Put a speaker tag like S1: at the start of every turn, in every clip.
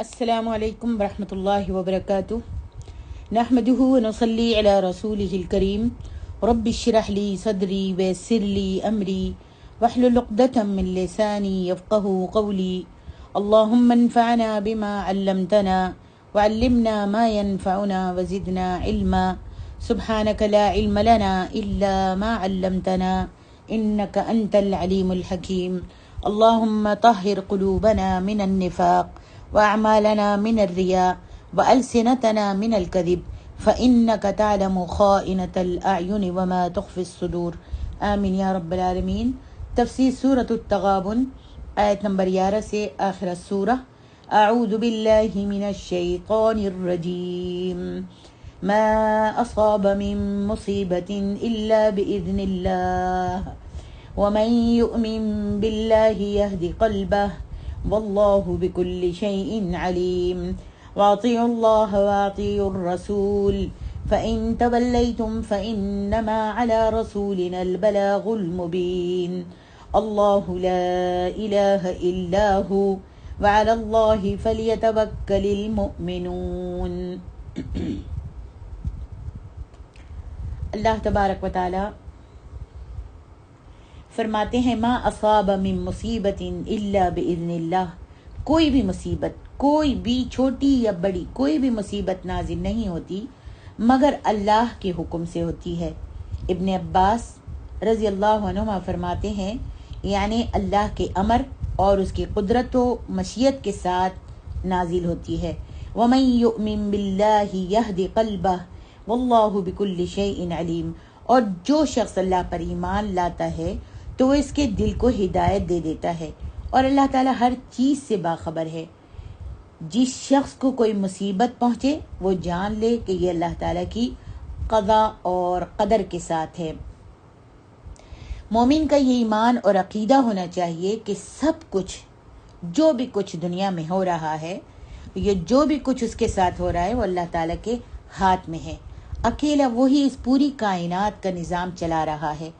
S1: السلام علیکم ورحمۃ اللہ وبرکاتہ نحمده ونصلی علی رسوله الکریم رب اشرح لی صدری ویسر لی امری واحلل عقدۃ من لسانی یفقهوا قولی اللهم انفعنا بما علمتنا وعلمنا ما ينفعنا وزدنا علما سبحانك لا علم لنا الا ما علمتنا انك انت العلیم الحکیم اللهم طهر قلوبنا من النفاق وأعمالنا من الرياء وألسنتنا من الكذب فإنك تعلم خائنة الأعين وما تخفي الصدور آمین یا رب العالمین۔ تفسیر سورۃ التغابن آیت نمبر 11 سے آخر سورہ۔ اعوذ باللہ من الشیطان الرجیم ما اصاب من مصیبة الا بإذن اللہ ومن يؤمن باللہ يهد قلبہ واللہ بکل شیء علیم واطیعوا اللہ واطیعوا الرسول فإن تولیتم فإنما على رسولنا البلاغ المبین اللہ لا الہ الا هو وعلى اللہ فلیتوکل المؤمنون۔ اللہ تبارک و تعالی فرماتے ہیں ما اصاب من مصیبت الا باذن اللہ، کوئی بھی مصیبت، کوئی بھی چھوٹی یا بڑی کوئی بھی مصیبت نازل نہیں ہوتی مگر اللہ کے حکم سے ہوتی ہے۔ ابن عباس رضی اللہ عنہما فرماتے ہیں یعنی اللہ کے امر اور اس کی قدرت و مشیت کے ساتھ نازل ہوتی ہے۔ ومن یؤمن باللہ یہد قلبہ واللہ بکل شیء علیم، اور جو شخص اللہ پر ایمان لاتا ہے تو وہ اس کے دل کو ہدایت دے دیتا ہے اور اللہ تعالیٰ ہر چیز سے باخبر ہے۔ جس شخص کو کوئی مصیبت پہنچے وہ جان لے کہ یہ اللہ تعالیٰ کی قضا اور قدر کے ساتھ ہے۔ مومن کا یہ ایمان اور عقیدہ ہونا چاہیے کہ سب کچھ جو بھی کچھ دنیا میں ہو رہا ہے، یہ جو بھی کچھ اس کے ساتھ ہو رہا ہے وہ اللہ تعالیٰ کے ہاتھ میں ہے۔ اکیلا وہی اس پوری کائنات کا نظام چلا رہا ہے۔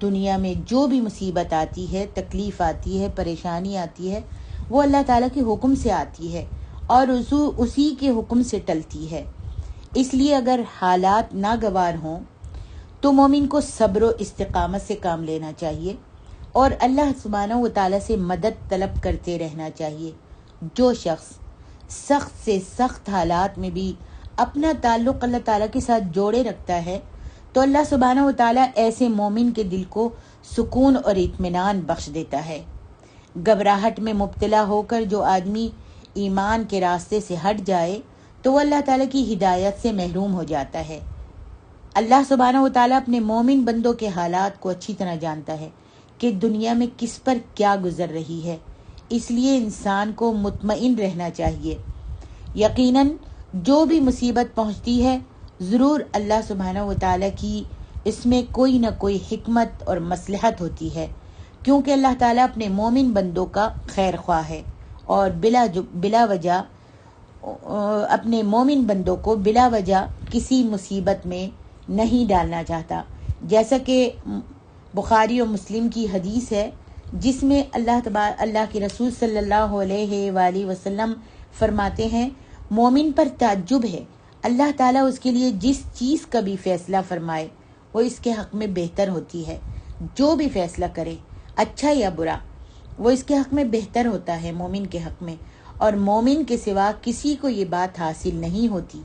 S1: دنیا میں جو بھی مصیبت آتی ہے، تکلیف آتی ہے، پریشانی آتی ہے، وہ اللہ تعالیٰ کے حکم سے آتی ہے اور اسی کے حکم سے ٹلتی ہے۔ اس لیے اگر حالات ناگوار ہوں تو مومن کو صبر و استقامت سے کام لینا چاہیے اور اللہ سبحانہ و تعالیٰ سے مدد طلب کرتے رہنا چاہیے۔ جو شخص سخت سے سخت حالات میں بھی اپنا تعلق اللہ تعالیٰ کے ساتھ جوڑے رکھتا ہے تو اللہ سبحانہ و تعالیٰ ایسے مومن کے دل کو سکون اور اطمینان بخش دیتا ہے۔ گھبراہٹ میں مبتلا ہو کر جو آدمی ایمان کے راستے سے ہٹ جائے تو وہ اللہ تعالیٰ کی ہدایت سے محروم ہو جاتا ہے۔ اللہ سبحانہ و تعالیٰ اپنے مومن بندوں کے حالات کو اچھی طرح جانتا ہے کہ دنیا میں کس پر کیا گزر رہی ہے، اس لیے انسان کو مطمئن رہنا چاہیے۔ یقیناً جو بھی مصیبت پہنچتی ہے ضرور اللہ سبحانہ و تعالیٰ کی اس میں کوئی نہ کوئی حکمت اور مصلحت ہوتی ہے، کیونکہ اللہ تعالیٰ اپنے مومن بندوں کا خیر خواہ ہے اور بلا وجہ اپنے مومن بندوں کو بلا وجہ کسی مصیبت میں نہیں ڈالنا چاہتا، جیسا کہ بخاری و مسلم کی حدیث ہے جس میں اللہ کے رسول صلی اللہ علیہ وآلہ وسلم فرماتے ہیں مومن پر تعجب ہے، اللہ تعالیٰ اس کے لیے جس چیز کا بھی فیصلہ فرمائے وہ اس کے حق میں بہتر ہوتی ہے۔ جو بھی فیصلہ کرے اچھا یا برا وہ اس کے حق میں بہتر ہوتا ہے، مومن کے حق میں، اور مومن کے سوا کسی کو یہ بات حاصل نہیں ہوتی۔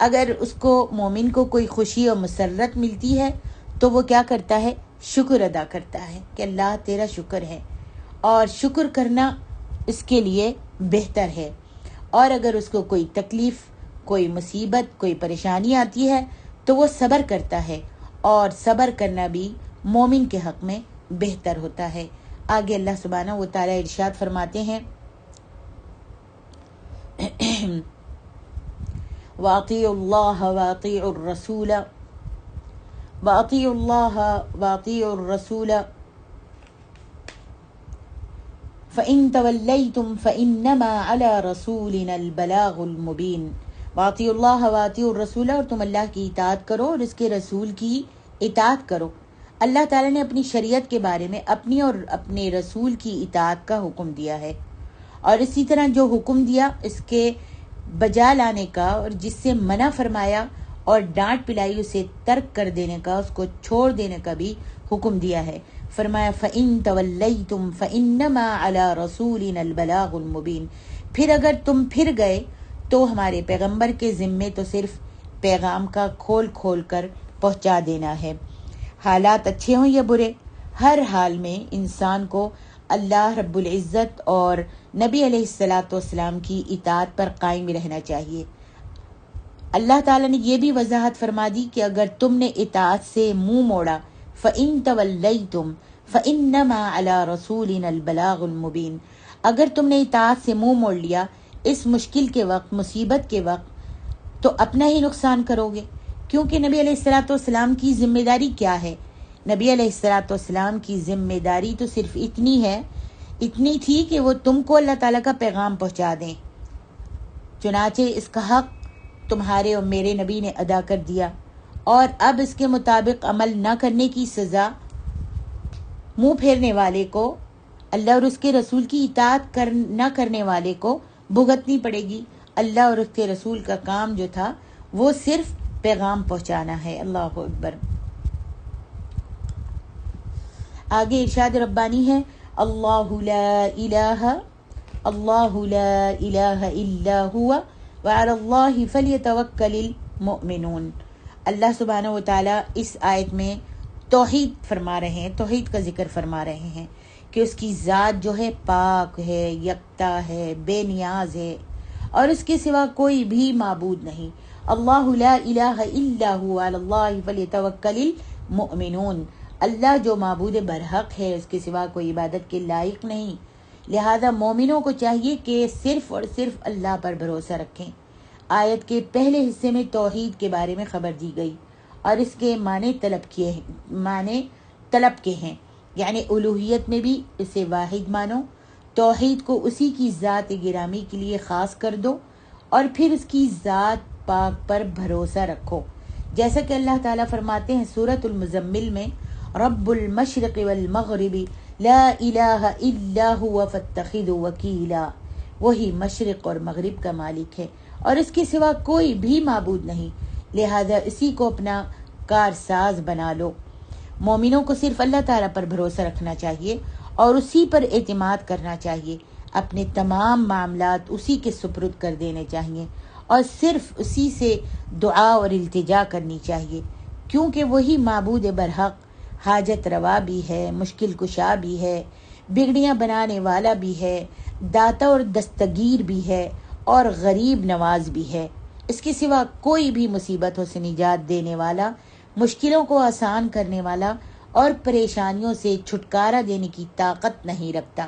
S1: اگر اس کو مومن کو کوئی خوشی اور مسرت ملتی ہے تو وہ کیا کرتا ہے؟ شکر ادا کرتا ہے کہ اللہ تیرا شکر ہے، اور شکر کرنا اس کے لیے بہتر ہے۔ اور اگر اس کو کوئی تکلیف، کوئی مصیبت، کوئی پریشانی آتی ہے تو وہ صبر کرتا ہے، اور صبر کرنا بھی مومن کے حق میں بہتر ہوتا ہے۔ آگے اللہ سبحانہ و تعالیٰ ارشاد فرماتے ہیں وَأَطِيعُوا اللَّهَ وَأَطِيعُوا الرَّسُولَ وَأَطِيعُوا اللَّهَ وَأَطِيعُوا الرَّسُولَ فَإِن تَوَلَّيْتُمْ فَإِنَّمَا عَلَى رَسُولِنَا الْبَلَاغُ الْمُبِينُ وَأَطِيعُوا اللَّهَ وَأَطِيعُوا الرَّسُولَ، اور تم اللہ کی اطاعت کرو اور اس کے رسول کی اطاعت کرو۔ اللہ تعالیٰ نے اپنی شریعت کے بارے میں اپنی اور اپنے رسول کی اطاعت کا حکم دیا ہے، اور اسی طرح جو حکم دیا اس کے بجا لانے کا، اور جس سے منع فرمایا اور ڈانٹ پلائی اسے ترک کر دینے کا، اس کو چھوڑ دینے کا بھی حکم دیا ہے۔ فرمایا فَإِن تَوَلَّيْتُمْ فَإِنَّمَا عَلَى رَسُولِنَا الْبَلَاغُ الْمُبِينُ، پھر اگر تم پھر گئے تو ہمارے پیغمبر کے ذمے تو صرف پیغام کا کھول کھول کر پہنچا دینا ہے۔ حالات اچھے ہوں یا برے، ہر حال میں انسان کو اللہ رب العزت اور نبی علیہ الصلاۃ والسلام کی اطاعت پر قائم رہنا چاہیے۔ اللہ تعالیٰ نے یہ بھی وضاحت فرما دی کہ اگر تم نے اطاعت سے منہ موڑا فَإِن تَوَلَّيْتُمْ فَإِنَّمَا عَلَى رَسُولِنَا الْبَلَاغُ الْمُبِينُ، اگر تم نے اطاعت سے منہ موڑ لیا اس مشکل کے وقت، مصیبت کے وقت، تو اپنا ہی نقصان کرو گے، کیونکہ نبی علیہ الصلاۃ والسلام کی ذمہ داری کیا ہے؟ نبی علیہ الصلاۃ والسلام کی ذمہ داری تو صرف اتنی تھی کہ وہ تم کو اللہ تعالیٰ کا پیغام پہنچا دیں۔ چنانچہ اس کا حق تمہارے اور میرے نبی نے ادا کر دیا، اور اب اس کے مطابق عمل نہ کرنے کی سزا منہ پھیرنے والے کو، اللہ اور اس کے رسول کی اطاعت نہ کرنے والے کو بھگتنی پڑے گی۔ اللہ اور اس کے رسول کا کام جو تھا وہ صرف پیغام پہنچانا ہے۔ اللہ اکبر۔ آگے ارشاد ربانی ہے، اللہ لا الہ الا ہوا وعلی اللہ فلیتوکل المؤمنون۔ اللہ سبحانہ و تعالیٰ اس آیت میں توحید فرما رہے ہیں، توحید کا ذکر فرما رہے ہیں کہ اس کی ذات جو ہے پاک ہے، یکتا ہے، بے نیاز ہے، اور اس کے سوا کوئی بھی معبود نہیں۔ اللہ لا الہ الا هو علی اللہ فلیتوکل المؤمنون، اللہ جو معبود برحق ہے، اس کے سوا کوئی عبادت کے لائق نہیں، لہذا مومنوں کو چاہیے کہ صرف اور صرف اللہ پر بھروسہ رکھیں۔ آیت کے پہلے حصے میں توحید کے بارے میں خبر دی گئی اور اس کے معنی طلب کے ہیں، یعنی الوہیت میں بھی اسے واحد مانو، توحید کو اسی کی ذات گرامی کے لیے خاص کر دو، اور پھر اس کی ذات پاک پر بھروسہ رکھو، جیسا کہ اللہ تعالیٰ فرماتے ہیں سورۃ المزمل میں، رب المشرق والمغرب لا الہ الا هو فاتخذوا وکیلا، وہی مشرق اور مغرب کا مالک ہے اور اس کے سوا کوئی بھی معبود نہیں، لہذا اسی کو اپنا کارساز بنا لو۔ مومنوں کو صرف اللہ تعالیٰ پر بھروسہ رکھنا چاہیے اور اسی پر اعتماد کرنا چاہیے، اپنے تمام معاملات اسی کے سپرد کر دینے چاہیے اور صرف اسی سے دعا اور التجا کرنی چاہیے، کیونکہ وہی معبود برحق حاجت روا بھی ہے، مشکل کشا بھی ہے، بگڑیاں بنانے والا بھی ہے، داتا اور دستگیر بھی ہے اور غریب نواز بھی ہے۔ اس کے سوا کوئی بھی مصیبتوں سے نجات دینے والا، مشکلوں کو آسان کرنے والا اور پریشانیوں سے چھٹکارا دینے کی طاقت نہیں رکھتا،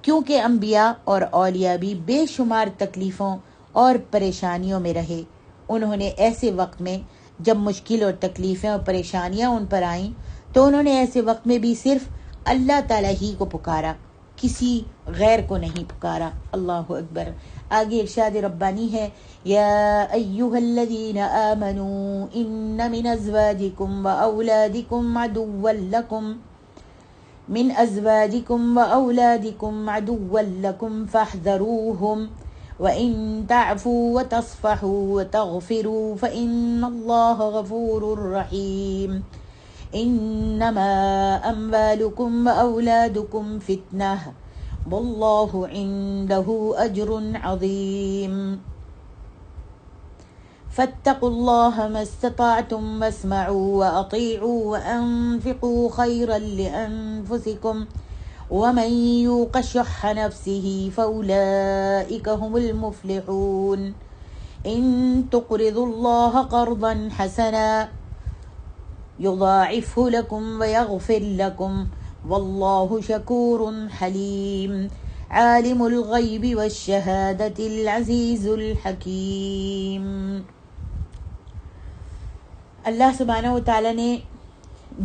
S1: کیونکہ انبیاء اور اولیاء بھی بے شمار تکلیفوں اور پریشانیوں میں رہے۔ انہوں نے ایسے وقت میں جب مشکل اور تکلیفیں اور پریشانیاں ان پر آئیں تو انہوں نے ایسے وقت میں بھی صرف اللہ تعالیٰ ہی کو پکارا، کسی غیر کو نہیں پکارا۔ اللہ اکبر۔ آگے ارشاد ربانی ہے، یا ایہا الذین آمنوا ان من ازواجکم و اولادکم عدوا لکم فاحذروہم وَإِن تَعْفُوا وَتَصْفَحُوا وَتَغْفِرُوا فَإِنَّ اللَّهَ غَفُورٌ رَحِيمٌ إِنَّمَا أَمْوَالُكُمْ وَأَوْلَادُكُمْ فِتْنَةٌ وَاللَّهُ عِندَهُ أَجْرٌ عَظِيمٌ فَاتَّقُوا اللَّهَ مَا اسْتَطَعْتُمْ وَاسْمَعُوا وَأَطِيعُوا وَأَنفِقُوا خَيْرًا لِأَنفُسِكُمْ وَمَن يُوقَ شُحَّ نَفْسِهِ فَأُولَئِكَ هُمُ الْمُفْلِحُونَ إِن تُقْرِضُوا اللَّهَ قَرْضًا حَسَنًا يُضَاعِفْهُ لَكُمْ وَيَغْفِرْ لَكُمْ وَاللَّهُ شَكُورٌ حَلِيمٌ عَالِمُ الْغَيْبِ وَالشَّهَادَةِ الْعَزِيزُ الْحَكِيمُ۔ اللہ سبحانہ و تعالیٰ نے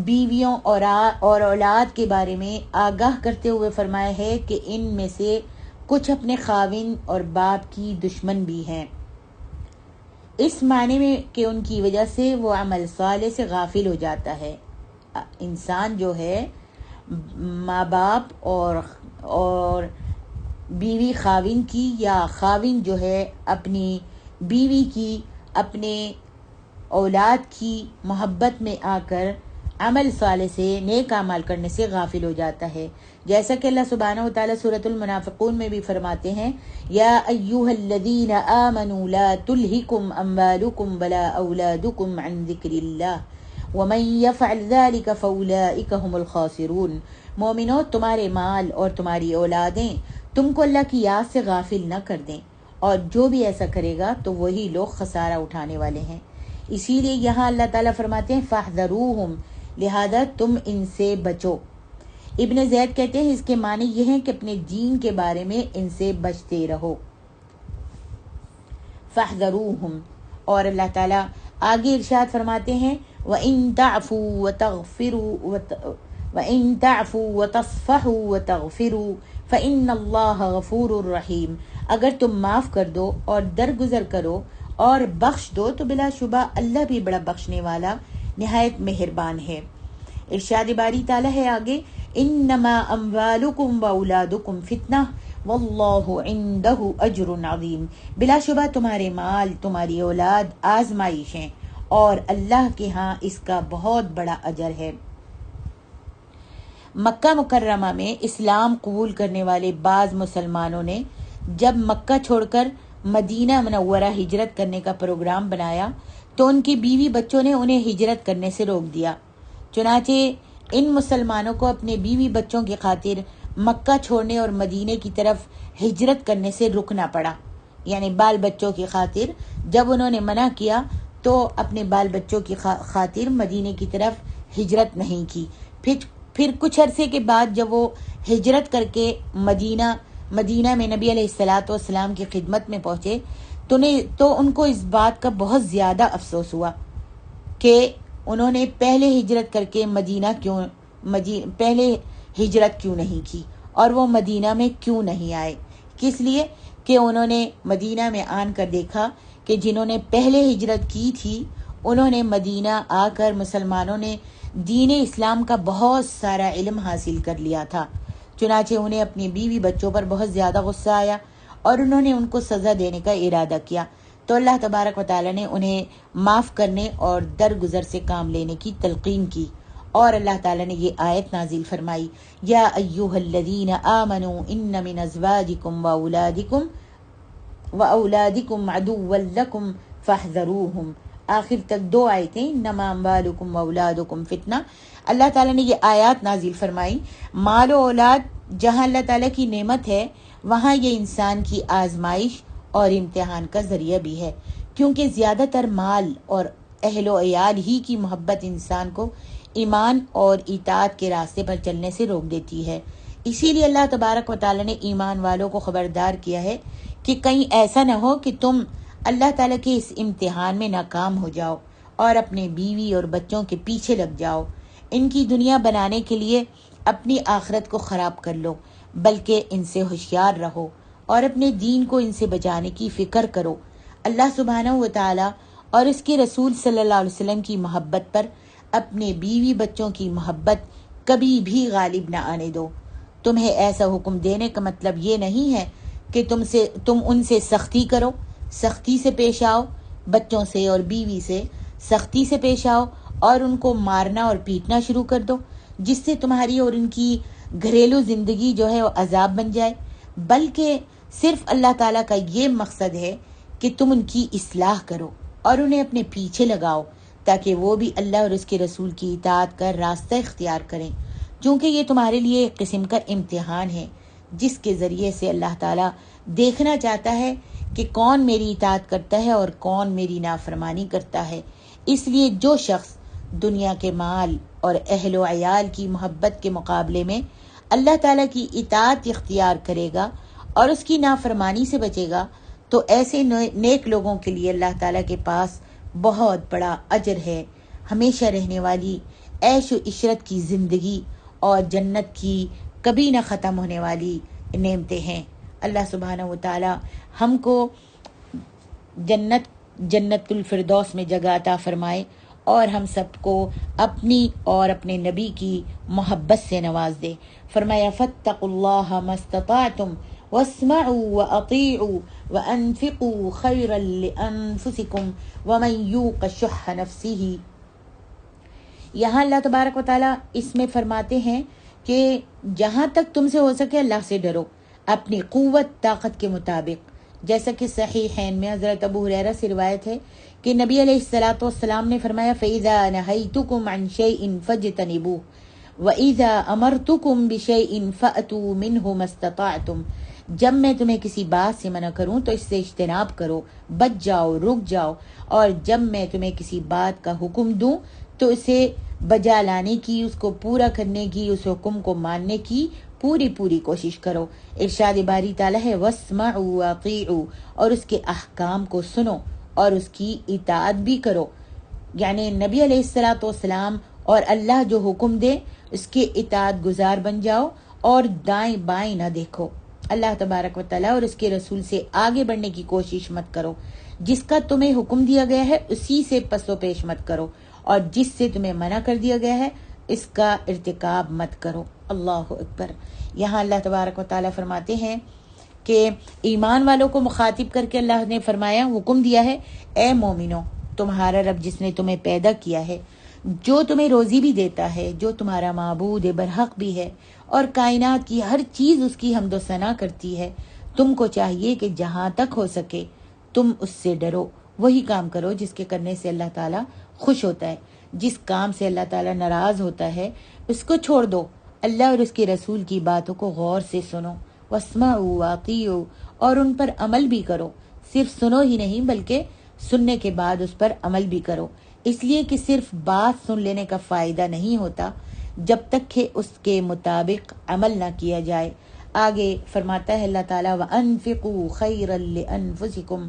S1: بیویوں اور اولاد کے بارے میں آگاہ کرتے ہوئے فرمایا ہے کہ ان میں سے کچھ اپنے خاوند اور باپ کی دشمن بھی ہیں، اس معنی میں کہ ان کی وجہ سے وہ عمل صالح سے غافل ہو جاتا ہے۔ انسان جو ہے ماں باپ اور بیوی خاوند کی یا خاوند جو ہے اپنی بیوی کی، اپنے اولاد کی محبت میں آ کر عمل صالح سے، نیک اعمال کرنے سے غافل ہو جاتا ہے. جیسا کہ اللہ سبحانہ و تعالیٰ سورۃ المنافقون میں بھی فرماتے ہیں، یا ایھا الذین آمنوا لا تلہکم اموالکم ولا اولادکم عن ذکر اللہ ومن یفعل ذلک فاولئک هم الخاسرون. مومنو، تمہارے مال اور تمہاری اولادیں تم کو اللہ کی یاد سے غافل نہ کر دیں، اور جو بھی ایسا کرے گا تو وہی لوگ خسارہ اٹھانے والے ہیں. اسی لیے یہاں اللہ تعالیٰ فرماتے ہیں فاحذروہم، لہذا تم ان سے بچو. ابن زید کہتے ہیں اس کے معنی یہ ہیں کہ اپنے دین کے بارے میں ان سے بچتے رہو. فاحذروہم. اور اللہ تعالیٰ آگے ارشاد فرماتے ہیں وَإِن تَعْفُوا وَتَصْفَحُوا وَتَغْفِرُوا فَإِنَّ اللَّهَ غَفُورٌ رَحِيمٌ. اگر تم معاف کر دو اور درگزر کرو اور بخش دو تو بلا شبہ اللہ بھی بڑا بخشنے والا، نہایت مہربان ہے. ارشاد باری تعالیٰ ہے آگے انما اموالکم واولادکم فتنہ واللہ عندہ اجر عظیم. بلا شبہ تمہارے مال، تمہاری اولاد آزمائش ہیں، اور اللہ کے ہاں اس کا بہت بڑا اجر ہے. مکہ مکرمہ میں اسلام قبول کرنے والے بعض مسلمانوں نے جب مکہ چھوڑ کر مدینہ منورہ ہجرت کرنے کا پروگرام بنایا تو ان کی بیوی بچوں نے انہیں ہجرت کرنے سے روک دیا. چنانچہ ان مسلمانوں کو اپنے بیوی بچوں کی خاطر مکہ چھوڑنے اور مدینے کی طرف ہجرت کرنے سے رکنا پڑا. یعنی بال بچوں کی خاطر جب انہوں نے منع کیا تو اپنے بال بچوں کی خاطر مدینے کی طرف ہجرت نہیں کی. پھر کچھ عرصے کے بعد جب وہ ہجرت کر کے مدینہ میں نبی علیہ الصلاۃ والسلام کی خدمت میں پہنچے تو ان کو اس بات کا بہت زیادہ افسوس ہوا کہ انہوں نے پہلے ہجرت کر کے پہلے ہجرت کیوں نہیں کی اور وہ مدینہ میں کیوں نہیں آئے. کس لیے کہ انہوں نے مدینہ میں آن کر دیکھا کہ جنہوں نے پہلے ہجرت کی تھی انہوں نے مدینہ آ کر مسلمانوں نے دین اسلام کا بہت سارا علم حاصل کر لیا تھا. چنانچہ انہیں اپنی بیوی بچوں پر بہت زیادہ غصہ آیا اور انہوں نے ان کو سزا دینے کا ارادہ کیا. تو اللہ تبارک و تعالیٰ نے انہیں معاف کرنے اور درگزر سے کام لینے کی تلقین کی، اور اللہ تعالیٰ نے یہ آیت نازل فرمائی یا ایھا الذین آمنوا ان من ازواجکم واولادکم عدوا لکم فاحذروہم. آخر تک 2 آیتیں انما اموالکم واولادکم فتنہ. اللہ تعالیٰ نے یہ آیات نازل فرمائی. مال و اولاد جہاں اللہ تعالیٰ کی نعمت ہے وہاں یہ انسان کی آزمائش اور امتحان کا ذریعہ بھی ہے، کیونکہ زیادہ تر مال اور اہل و عیال ہی کی محبت انسان کو ایمان اور اطاعت کے راستے پر چلنے سے روک دیتی ہے. اسی لیے اللہ تبارک و تعالیٰ نے ایمان والوں کو خبردار کیا ہے کہ کہیں ایسا نہ ہو کہ تم اللہ تعالیٰ کے اس امتحان میں ناکام ہو جاؤ اور اپنے بیوی اور بچوں کے پیچھے لگ جاؤ، ان کی دنیا بنانے کے لیے اپنی آخرت کو خراب کر لو، بلکہ ان سے ہوشیار رہو اور اپنے دین کو ان سے بچانے کی فکر کرو. اللہ سبحانہ و تعالیٰ اور اس کے رسول صلی اللہ علیہ وسلم کی محبت پر اپنے بیوی بچوں کی محبت کبھی بھی غالب نہ آنے دو. تمہیں ایسا حکم دینے کا مطلب یہ نہیں ہے کہ تم ان سے سختی کرو، سختی سے پیش آؤ، بچوں سے اور بیوی سے سختی سے پیش آؤ اور ان کو مارنا اور پیٹنا شروع کر دو، جس سے تمہاری اور ان کی گھریلو زندگی جو ہے وہ عذاب بن جائے. بلکہ صرف اللہ تعالیٰ کا یہ مقصد ہے کہ تم ان کی اصلاح کرو اور انہیں اپنے پیچھے لگاؤ تاکہ وہ بھی اللہ اور اس کے رسول کی اطاعت کا راستہ اختیار کریں، چونکہ یہ تمہارے لیے ایک قسم کا امتحان ہے جس کے ذریعے سے اللہ تعالیٰ دیکھنا چاہتا ہے کہ کون میری اطاعت کرتا ہے اور کون میری نافرمانی کرتا ہے. اس لیے جو شخص دنیا کے مال اور اہل و عیال کی محبت کے مقابلے میں اللہ تعالیٰ کی اطاعت اختیار کرے گا اور اس کی نافرمانی سے بچے گا تو ایسے نیک لوگوں کے لیے اللہ تعالیٰ کے پاس بہت بڑا اجر ہے. ہمیشہ رہنے والی عیش و عشرت کی زندگی اور جنت کی کبھی نہ ختم ہونے والی نعمتیں ہیں. اللہ سبحانہ و تعالیٰ ہم کو جنت الفردوس میں جگہ عطا فرمائے اور ہم سب کو اپنی اور اپنے نبی کی محبت سے نواز دے. فرمایا فاتقوا اللہ ما استطعتم واسمعوا واطیعوا وانفقوا خیرا لانفسکم ومن یوق شح نفسہ. یہاں اللہ تبارک و تعالیٰ اس میں فرماتے ہیں کہ جہاں تک تم سے ہو سکے اللہ سے ڈرو اپنی قوت طاقت کے مطابق. جیسا کہ صحیحین میں حضرت ابو ہریرہ سے روایت ہے کہ نبی علیہ الصلوۃ والسلام نے فرمایا فَإِذَا نَهَيْتُكُمْ عَنْ شَيْءٍ فَاجْتَنِبُوهُ وَإِذَا أَمَرْتُكُمْ بِشَيْءٍ فَأْتُوا مِنْهُ مَا اسْتَطَعْتُمْ. جب میں تمہیں کسی بات سے منع کروں تو اس سے اجتناب کرو، بچ جاؤ، رک جاؤ، اور جب میں تمہیں کسی بات کا حکم دوں تو اسے بجا لانے کی، اس کو پورا کرنے کی، اس حکم کو ماننے کی پوری کوشش کرو. ارشاد باری تعالیٰ ہے وَاسْمَعُوا وَأَطِيعُوا، اور اس کے احکام کو سنو اور اس کی اطاعت بھی کرو. یعنی نبی علیہ الصلوۃ والسلام اور اللہ جو حکم دے اس کے اطاعت گزار بن جاؤ اور دائیں بائیں نہ دیکھو. اللہ تبارک و تعالیٰ اور اس کے رسول سے آگے بڑھنے کی کوشش مت کرو. جس کا تمہیں حکم دیا گیا ہے اسی سے پس و پیش مت کرو، اور جس سے تمہیں منع کر دیا گیا ہے اس کا ارتکاب مت کرو. اللہ اکبر. یہاں اللہ تبارک و تعالیٰ فرماتے ہیں کہ ایمان والوں کو مخاطب کر کے اللہ نے فرمایا، حکم دیا ہے اے مومنو، تمہارا رب جس نے تمہیں پیدا کیا ہے، جو تمہیں روزی بھی دیتا ہے، جو تمہارا معبود برحق بھی ہے، اور کائنات کی ہر چیز اس کی حمد و ثنا کرتی ہے، تم کو چاہیے کہ جہاں تک ہو سکے تم اس سے ڈرو. وہی کام کرو جس کے کرنے سے اللہ تعالیٰ خوش ہوتا ہے. جس کام سے اللہ تعالیٰ ناراض ہوتا ہے اس کو چھوڑ دو. اللہ اور اس کے رسول کی باتوں کو غور سے سنو. واسمعوا واطیعوا، اور ان پر عمل بھی کرو. صرف سنو ہی نہیں بلکہ سننے کے بعد اس پر عمل بھی کرو. اس لیے کہ صرف بات سن لینے کا فائدہ نہیں ہوتا جب تک کہ اس کے مطابق عمل نہ کیا جائے. آگے فرماتا ہے اللہ تعالیٰ وَأَنفِقُوا خَيْرًا لِأَنفُسِكُمْ،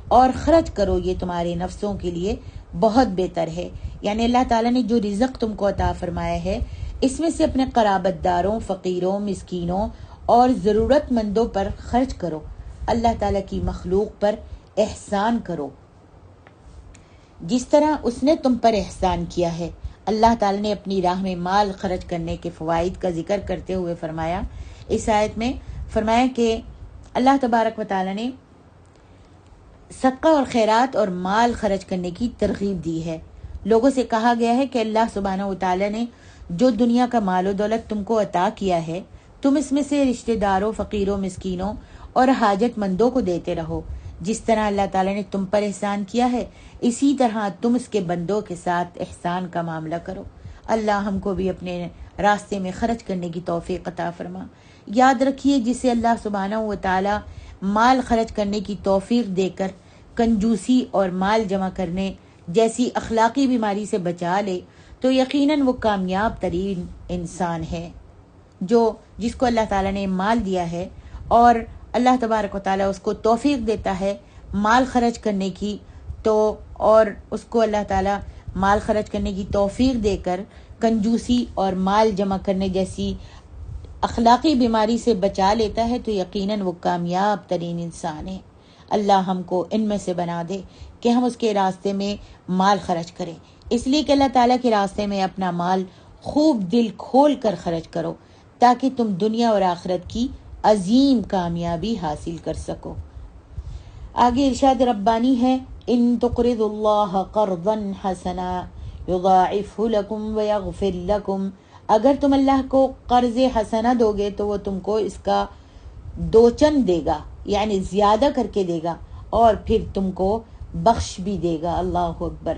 S1: اور خرچ کرو یہ تمہارے نفسوں کے لیے بہت بہتر ہے. یعنی اللہ تعالیٰ نے جو رزق تم کو عطا فرمایا ہے اس میں سے اپنے قرابت داروں، فقیروں، مسکینوں اور ضرورت مندوں پر خرچ کرو. اللہ تعالیٰ کی مخلوق پر احسان کرو جس طرح اس نے تم پر احسان کیا ہے. اللہ تعالیٰ نے اپنی راہ میں مال خرچ کرنے کے فوائد کا ذکر کرتے ہوئے فرمایا، اس آیت میں فرمایا کہ اللہ تبارک و تعالیٰ نے صدقہ اور خیرات اور مال خرچ کرنے کی ترغیب دی ہے. لوگوں سے کہا گیا ہے کہ اللہ سبحانہ و تعالیٰ نے جو دنیا کا مال و دولت تم کو عطا کیا ہے تم اس میں سے رشتہ داروں، فقیروں، مسکینوں اور حاجت مندوں کو دیتے رہو. جس طرح اللہ تعالیٰ نے تم پر احسان کیا ہے اسی طرح تم اس کے بندوں کے ساتھ احسان کا معاملہ کرو. اللہ ہم کو بھی اپنے راستے میں خرچ کرنے کی توفیق عطا فرما. یاد رکھیے جسے اللہ سبحانہ و تعالیٰ مال خرچ کرنے کی توفیق دے کر کنجوسی اور مال جمع کرنے جیسی اخلاقی بیماری سے بچا لے تو یقیناً وہ کامیاب ترین انسان ہے. جس کو اللہ تعالیٰ نے مال دیا ہے اور اللہ تبارک و تعالیٰ اس کو توفیق دیتا ہے مال خرچ کرنے کی، تو اور اس کو اللہ تعالیٰ مال خرچ کرنے کی توفیق دے کر کنجوسی اور مال جمع کرنے جیسی اخلاقی بیماری سے بچا لیتا ہے تو یقیناً وہ کامیاب ترین انسان ہے. اللہ ہم کو ان میں سے بنا دے کہ ہم اس کے راستے میں مال خرچ کریں. اس لیے کہ اللہ تعالیٰ کے راستے میں اپنا مال خوب دل کھول کر خرچ کرو تاکہ تم دنیا اور آخرت کی عظیم کامیابی حاصل کر سکو. آگے ارشاد ربانی ہے ان تقرضوا اللہ قرضا حسنا یضاعفہ لکم ویغفر لکم. اگر تم اللہ کو قرض حسنہ دو گے تو وہ تم کو اس کا دوچن دے گا، یعنی زیادہ کر کے دے گا، اور پھر تم کو بخش بھی دے گا. اللہ اکبر.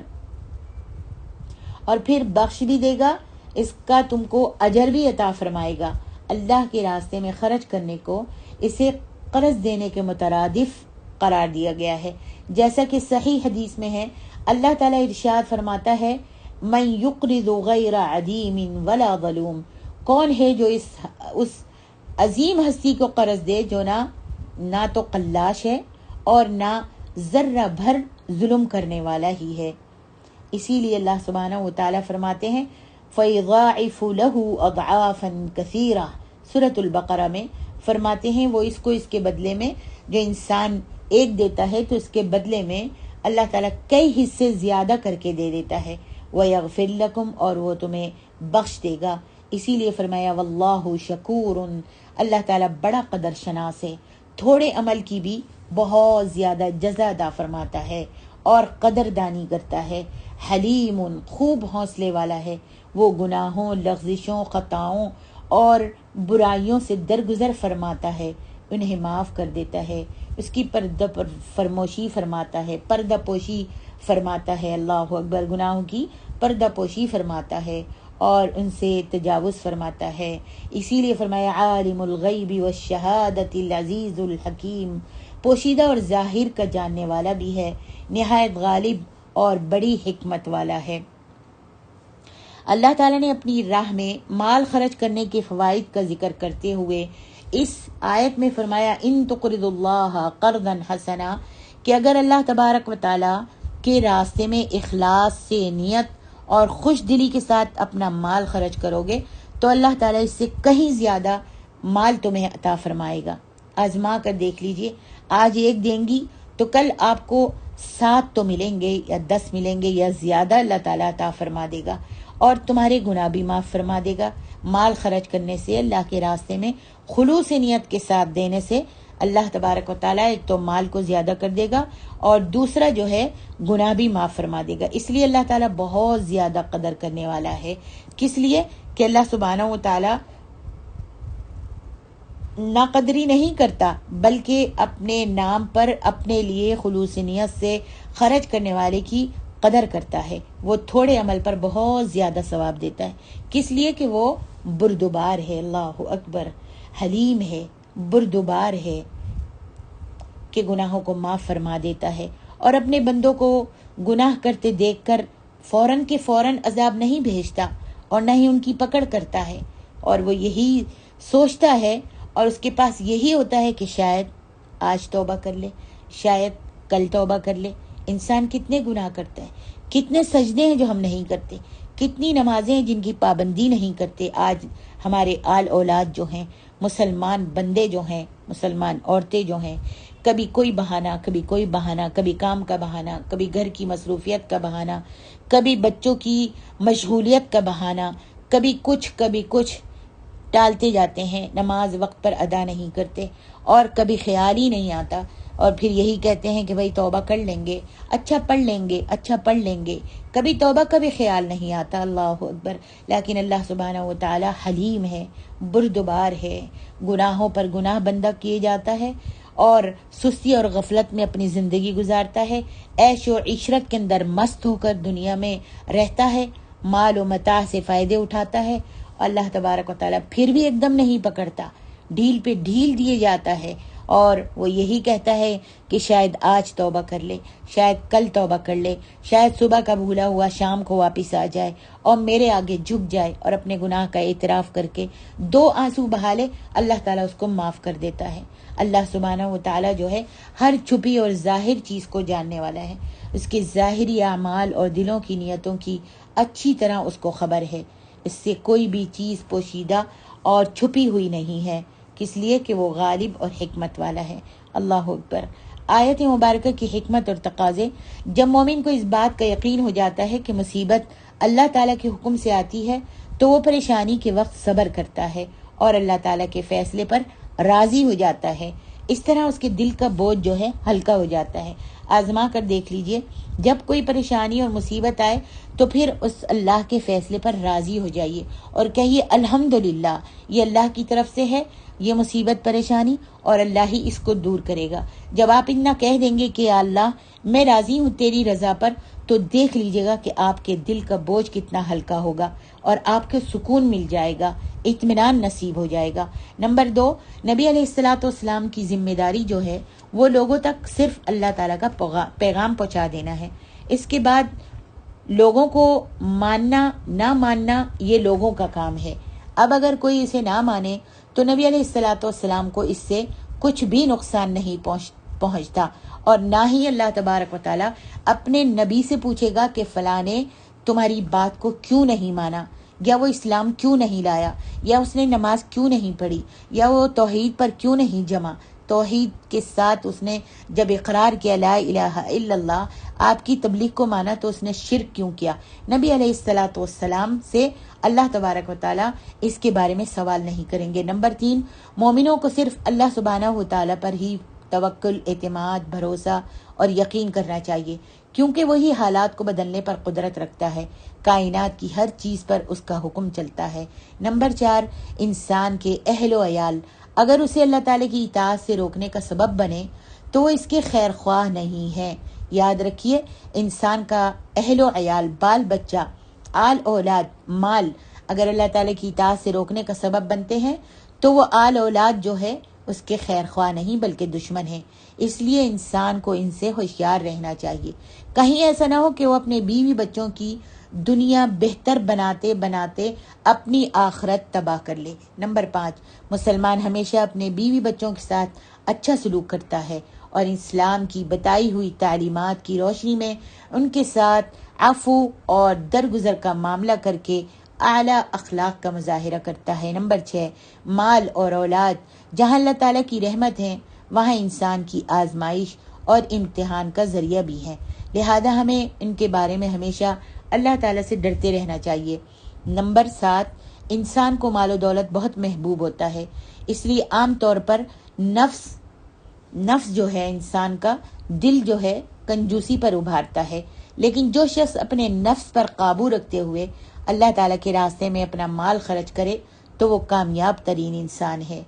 S1: اور پھر بخش بھی دے گا، اس کا تم کو اجر بھی عطا فرمائے گا. اللہ کے راستے میں خرچ کرنے کو اسے قرض دینے کے مترادف قرار دیا گیا ہے. جیسا کہ صحیح حدیث میں ہے اللہ تعالیٰ ارشاد فرماتا ہے من یقرض غیر عدیم ولا ظلوم. کون ہے جو اس عظیم ہستی کو قرض دے جو نہ تو قلاش ہے اور نہ ذرہ بھر ظلم کرنے والا ہی ہے. اسی لیے اللہ سبحانہ و تعالیٰ فرماتے ہیں فَيَضَاعِفُ لَهُ أَضْعَافًا كَثِيرًا. سورۃ البقرہ میں فرماتے ہیں وہ اس کو اس کے بدلے میں جو انسان ایک دیتا ہے تو اس کے بدلے میں اللہ تعالیٰ کئی حصے زیادہ کر کے دے دیتا ہے. وَيَغْفِرْ لَكُمْ، اور وہ تمہیں بخش دے گا. اسی لیے فرمایا واللہ شکور، اللہ تعالیٰ بڑا قدر شناس ہے. تھوڑے عمل کی بھی بہت زیادہ جزا عطا فرماتا ہے اور قدردانی کرتا ہے۔ حلیم، خوب حوصلے والا ہے، وہ گناہوں، لغزشوں، خطاؤں اور برائیوں سے درگزر فرماتا ہے، انہیں معاف کر دیتا ہے، اس کی فرموشی فرماتا ہے، پردہ پوشی فرماتا ہے، اللہ اکبر، گناہوں کی پردہ پوشی فرماتا ہے اور ان سے تجاوز فرماتا ہے۔ اسی لیے فرمایا عالم الغیب والشہادۃ العزیز الحکیم، پوشیدہ اور ظاہر کا جاننے والا بھی ہے، نہایت غالب اور بڑی حکمت والا ہے۔ اللہ تعالیٰ نے اپنی راہ میں مال خرچ کرنے کے فوائد کا ذکر کرتے ہوئے اس آیت میں فرمایا ان تقرضوا اللہ قرضا حسنا، کہ اگر اللہ تبارک و تعالیٰ کے راستے میں اخلاص سے، نیت اور خوش دلی کے ساتھ اپنا مال خرچ کرو گے تو اللہ تعالیٰ اس سے کہیں زیادہ مال تمہیں عطا فرمائے گا۔ آزما کر دیکھ لیجئے، آج 1 دیں گی تو کل آپ کو 7 تو ملیں گے یا 10 ملیں گے یا زیادہ اللہ تعالیٰ عطا فرما دے گا اور تمہارے گناہ بھی معاف فرما دے گا۔ مال خرچ کرنے سے، اللہ کے راستے میں خلوص نیت کے ساتھ دینے سے اللہ تبارک و تعالیٰ ایک تو مال کو زیادہ کر دے گا اور دوسرا جو ہے گناہ بھی معاف فرما دے گا۔ اس لیے اللہ تعالیٰ بہت زیادہ قدر کرنے والا ہے۔ کس لیے؟ کہ اللہ سبحانہ و تعالیٰ ناقدری نہیں کرتا، بلکہ اپنے نام پر اپنے لیے خلوص نیت سے خرچ کرنے والے کی قدر کرتا ہے۔ وہ تھوڑے عمل پر بہت زیادہ ثواب دیتا ہے۔ کس لیے؟ کہ وہ بردبار ہے، اللہ اکبر، حلیم ہے، بردبار ہے، کہ گناہوں کو معاف فرما دیتا ہے اور اپنے بندوں کو گناہ کرتے دیکھ کر فوراً کے فوراً عذاب نہیں بھیجتا اور نہ ہی ان کی پکڑ کرتا ہے، اور وہ یہی سوچتا ہے اور اس کے پاس یہی ہوتا ہے کہ شاید آج توبہ کر لے، شاید کل توبہ کر لے۔ انسان کتنے گناہ کرتا ہے، کتنے سجدے ہیں جو ہم نہیں کرتے، کتنی نمازیں ہیں جن کی پابندی نہیں کرتے۔ آج ہمارے آل اولاد جو ہیں، مسلمان بندے جو ہیں، مسلمان عورتیں جو ہیں، کبھی کوئی بہانہ، کبھی کوئی بہانہ، کبھی کام کا بہانہ، کبھی گھر کی مصروفیت کا بہانہ، کبھی بچوں کی مشغولیت کا بہانہ، کبھی کچھ ٹالتے جاتے ہیں، نماز وقت پر ادا نہیں کرتے اور کبھی خیال ہی نہیں آتا، اور پھر یہی کہتے ہیں کہ بھئی توبہ کر لیں گے، اچھا پڑھ لیں گے، کبھی توبہ کا بھی خیال نہیں آتا، اللہ اکبر۔ لیکن اللہ سبحانہ و تعالی حلیم ہے، بردبار ہے، گناہوں پر گناہ بندہ کیے جاتا ہے اور سستی اور غفلت میں اپنی زندگی گزارتا ہے، عیش و عشرت کے اندر مست ہو کر دنیا میں رہتا ہے، مال و متاع سے فائدے اٹھاتا ہے، اللہ تبارک و تعالیٰ پھر بھی ایک دم نہیں پکڑتا، ڈھیل پہ ڈھیل دیے جاتا ہے، اور وہ یہی کہتا ہے کہ شاید آج توبہ کر لے، شاید کل توبہ کر لے، شاید صبح کا بھولا ہوا شام کو واپس آ جائے اور میرے آگے جھک جائے اور اپنے گناہ کا اعتراف کر کے 2 آنسو بہا لے، اللہ تعالیٰ اس کو معاف کر دیتا ہے۔ اللہ سبحانہ و تعالیٰ جو ہے ہر چھپی اور ظاہر چیز کو جاننے والا ہے، اس کے ظاہری اعمال اور دلوں کی نیتوں کی اچھی طرح اس کو خبر ہے، اس سے کوئی بھی چیز پوشیدہ اور چھپی ہوئی نہیں ہے، کس لیے کہ وہ غالب اور حکمت والا ہے، اللہ اکبر۔ آیت مبارکہ کی حکمت اور تقاضے: جب مومن کو اس بات کا یقین ہو جاتا ہے کہ مصیبت اللہ تعالیٰ کے حکم سے آتی ہے تو وہ پریشانی کے وقت صبر کرتا ہے اور اللہ تعالیٰ کے فیصلے پر راضی ہو جاتا ہے، اس طرح اس کے دل کا بوجھ جو ہے ہلکا ہو جاتا ہے۔ آزما کر دیکھ لیجئے، جب کوئی پریشانی اور مصیبت آئے تو پھر اس اللہ کے فیصلے پر راضی ہو جائیے اور کہیے الحمدللہ، یہ اللہ کی طرف سے ہے یہ مصیبت پریشانی اور اللہ ہی اس کو دور کرے گا۔ جب آپ اتنا کہہ دیں گے کہ یا اللہ میں راضی ہوں تیری رضا پر، تو دیکھ لیجئے گا کہ آپ کے دل کا بوجھ کتنا ہلکا ہوگا اور آپ کو سکون مل جائے گا، اطمینان نصیب ہو جائے گا۔ نمبر 2، نبی علیہ الصلوۃ والسلام کی ذمہ داری جو ہے وہ لوگوں تک صرف اللہ تعالیٰ کا پیغام پہنچا دینا ہے، اس کے بعد لوگوں کو ماننا نہ ماننا یہ لوگوں کا کام ہے۔ اب اگر کوئی اسے نہ مانے تو نبی علیہ الصلوۃ والسلام کو اس سے کچھ بھی نقصان نہیں پہنچتا، اور نہ ہی اللہ تبارک و تعالیٰ اپنے نبی سے پوچھے گا کہ فلاں نے تمہاری بات کو کیوں نہیں مانا، یا وہ اسلام کیوں نہیں لایا، یا اس نے نماز کیوں نہیں پڑھی، یا وہ توحید پر کیوں نہیں جمع۔ توحید کے ساتھ اس نے جب اقرار کیا لا الہ الا اللہ، آپ کی تبلیغ کو مانا، تو اس نے شرک کیوں کیا؟ نبی علیہ الصلوۃ والسلام سے اللہ تبارک و تعالیٰ اس کے بارے میں سوال نہیں کریں گے۔ نمبر 3، مومنوں کو صرف اللہ سبحانہ و تعالیٰ پر ہی توکل، اعتماد، بھروسہ اور یقین کرنا چاہیے، کیونکہ وہی حالات کو بدلنے پر قدرت رکھتا ہے، کائنات کی ہر چیز پر اس کا حکم چلتا ہے۔ نمبر 4، انسان کے اہل و عیال اگر اسے اللہ تعالیٰ کی اطاعت سے روکنے کا سبب بنے تو وہ اس کے خیر خواہ نہیں ہے۔ یاد رکھیے، انسان کا اہل و عیال، بال بچہ، آل اولاد، مال اگر اللہ تعالیٰ کی اطاعت سے روکنے کا سبب بنتے ہیں تو وہ آل اولاد جو ہے اس کے خیر خواہ نہیں بلکہ دشمن ہیں۔ اس لیے انسان کو ان سے ہوشیار رہنا چاہیے، کہیں ایسا نہ ہو کہ وہ اپنے بیوی بچوں کی دنیا بہتر بناتے بناتے اپنی آخرت تباہ کر لے۔ نمبر 5، مسلمان ہمیشہ اپنے بیوی بچوں کے ساتھ اچھا سلوک کرتا ہے اور اسلام کی بتائی ہوئی تعلیمات کی روشنی میں ان کے ساتھ عفو اور درگزر کا معاملہ کر کے اعلیٰ اخلاق کا مظاہرہ کرتا ہے۔ نمبر 6، مال اور اولاد جہاں اللہ تعالیٰ کی رحمت ہے وہاں انسان کی آزمائش اور امتحان کا ذریعہ بھی ہے، لہذا ہمیں ان کے بارے میں ہمیشہ اللہ تعالیٰ سے ڈرتے رہنا چاہیے۔ نمبر 7، انسان کو مال و دولت بہت محبوب ہوتا ہے، اس لیے عام طور پر نفس جو ہے، انسان کا دل جو ہے کنجوسی پر ابھارتا ہے، لیکن جو شخص اپنے نفس پر قابو رکھتے ہوئے اللہ تعالیٰ کے راستے میں اپنا مال خرچ کرے تو وہ کامیاب ترین انسان ہے۔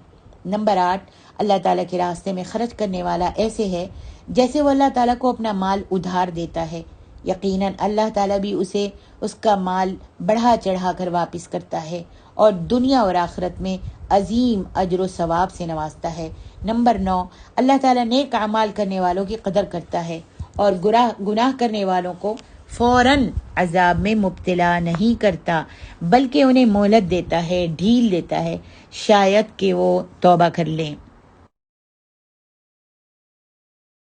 S1: نمبر 8، اللہ تعالیٰ کے راستے میں خرچ کرنے والا ایسے ہے جیسے وہ اللہ تعالیٰ کو اپنا مال ادھار دیتا ہے، یقیناً اللہ تعالیٰ بھی اسے اس کا مال بڑھا چڑھا کر واپس کرتا ہے اور دنیا اور آخرت میں عظیم اجر و ثواب سے نوازتا ہے۔ نمبر 9، اللہ تعالیٰ نیک اعمال کرنے والوں کی قدر کرتا ہے اور گناہ کرنے والوں کو فوراً عذاب میں مبتلا نہیں کرتا بلکہ انہیں مہلت دیتا ہے، ڈھیل دیتا ہے، شاید کہ وہ توبہ کر لیں۔